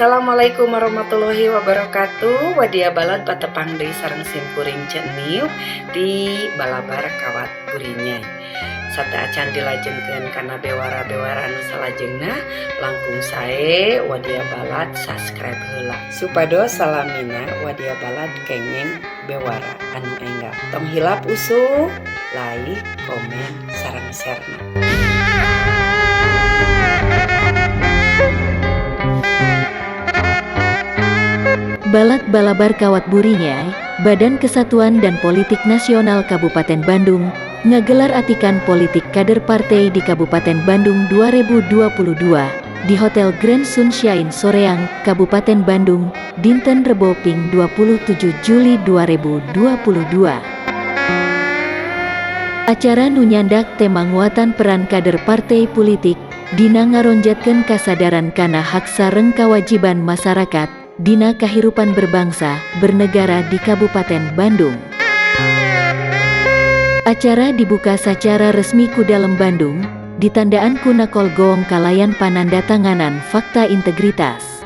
Assalamualaikum warahmatullahi wabarakatuh. Wadia balad patepang deui sareng simkuring ceniu di balabar kawat burinya. Sata acan dilajengkeun kana bewara-bewara anu salajengna, langkung sae wadia balad subscribe heula supados salamina wadia balad kengeng bewara anu enggak. Tong hilap usuh, like, komen, sareng share-na. Balad balabar kawat burinya, Badan Kesatuan dan Politik Nasional Kabupaten Bandung, ngagelar atikan politik kader partai di Kabupaten Bandung 2022, di Hotel Grand Sunshine Soreang, Kabupaten Bandung, dinten Rebo Ping 27 Juli 2022. Acara nu nyandak tema nguatan peran kader partai politik, dina ngaronjatkeun kasadaran kana hak sareng kawajiban masyarakat, dina kahirupan berbangsa, bernegara di Kabupaten Bandung. Acara dibuka secara resmi ku Dalem Bandung, ditandaan ku Nakol Gong kalayan panandatanganan fakta integritas.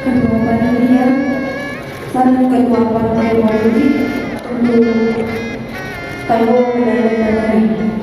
Ketua panitia sareng ketua partai politik untuk tamu menandatangani.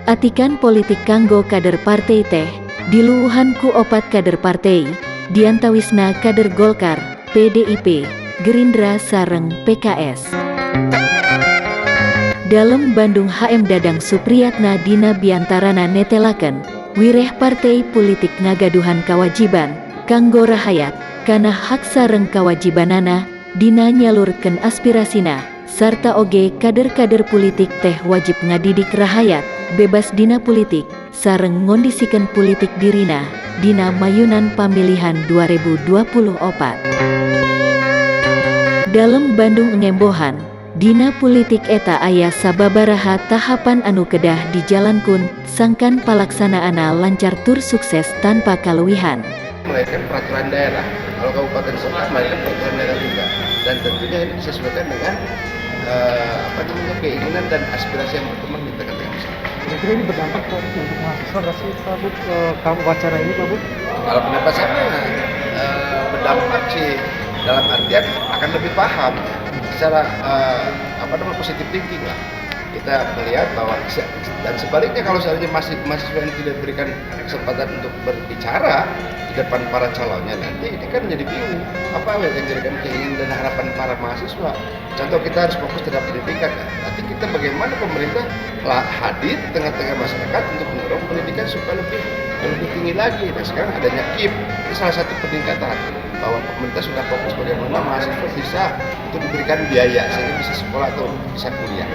Atikan politik kanggo kader partai teh, diluuhan ku opat kader partai, diantawisna kader Golkar, PDIP, Gerindra sareng PKS. Dalem Bandung HM Dadang Supriyatna dina biantarana netelaken, wireh partai politik ngagaduhan kawajiban, kanggo rahayat, kana hak sareng kawajibanana, dina nyalurkeun aspirasina, sarta oge kader-kader politik teh wajib ngadidik rahayat, bebas dina politik, sareng ngondisikeun politik dirina, dina mayunan pamilihan 2024. Dalem Bandung ngembohan, dina politik eta aya sababaraha tahapan anu kedah dijalankeun, sangkan palaksanaana lancar tur sukses tanpa kaluwihan. Melahirkan peraturan daerah, kalau kabupaten kota melahirkan peraturan daerah juga, dan tentunya ini disesuaikan dengan keinginan dan aspirasi yang berkembang di tengah-tengah masyarakat. Kira-kira ini berdampak untuk mahasiswa nggak sih Pak Bu, ke wacana ini Pak Bu? Kalau pendapat saya berdampak sih, dalam artian akan lebih paham secara positif thinking lah. Kita melihat bahwa dan sebaliknya kalau seandainya mahasiswa yang tidak diberikan kesempatan untuk berbicara di depan para calonnya, nanti ini kan menjadi bingung apa yang menjadikan keinginan dan harapan para mahasiswa. Contoh, kita harus fokus terhadap pendidikan kan. Nanti kita bagaimana pemerintah hadir di tengah-tengah masyarakat untuk mendorong pendidikan supaya lebih tinggi lagi. Dan sekarang adanya KIP, ini salah satu peningkatan bahwa pemerintah sudah fokus bagaimana mahasiswa bisa untuk diberikan biaya sehingga bisa sekolah atau bisa kuliah.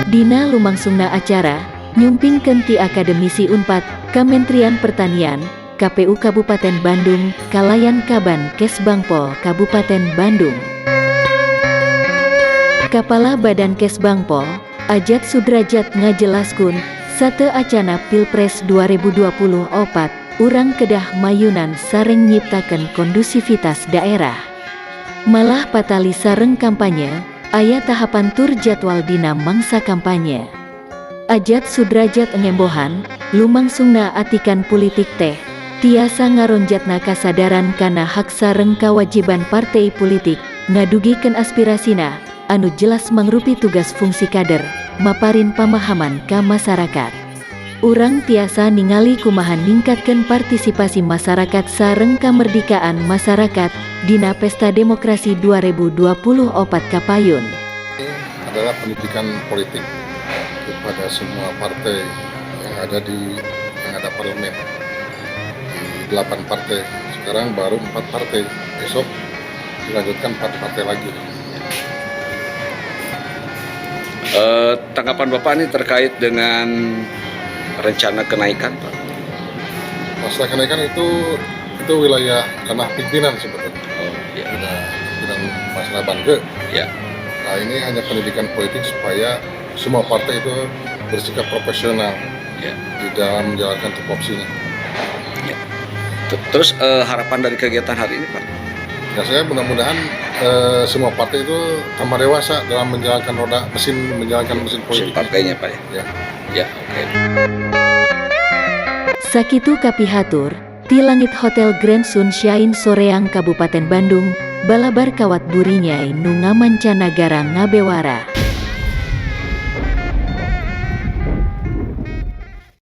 Dina lumangsungna acara nyumpingkeun ti Akademisi Unpad, Kementerian Pertanian, KPU Kabupaten Bandung, Kalayan Kaban Kesbangpol Kabupaten Bandung. Kepala Badan Kesbangpol, Ajat Sudrajat ngajelaskun, sate acana Pilpres 2024, urang kedah mayunan sareng nyiptakeun kondusivitas daerah. Malah patali sareng kampanye, aya tahapan tur jadwal dina mangsa kampanye. Ajat Sudrajat ngembohan, lumangsungna atikan politik teh, tiasa ngaronjatna kasadaran kana hak sareng kawajiban partai politik, ngadugikeun aspirasina, anu jelas mangrupi tugas fungsi kader, maparin pamahaman ka masyarakat. Urang tiasa ningali kumaha ningkatkeun partisipasi masyarakat sareng kamerdikaan masyarakat dina Pesta Demokrasi 2024 kapayun. Ini adalah pendidikan politik kepada semua partai yang ada parlemen. Di 8 partai, sekarang baru 4 partai, besok dilanjutkan 4 partai lagi. Tanggapan Bapak ini terkait dengan rencana kenaikan, Pak? Masalah kenaikan itu wilayah tanah pimpinan sebetulnya. Oh, ya. Pimpinan masalah Bangke. Ya. Nah, ini hanya pendidikan politik supaya semua partai itu bersikap profesional di dalam menjalankan tupoksinya. Ya. Terus harapan dari kegiatan hari ini, Pak? Ya, saya mudah-mudahan semua partai itu tambah dewasa dalam menjalankan menjalankan mesin politik. Partainya, Pak ya? Ya, oke. Sakitu kapihatur, ti langit Hotel Grand Sunshine Soreang Kabupaten Bandung, balabar kawat burinyai nu ngamancanagara ngabewara.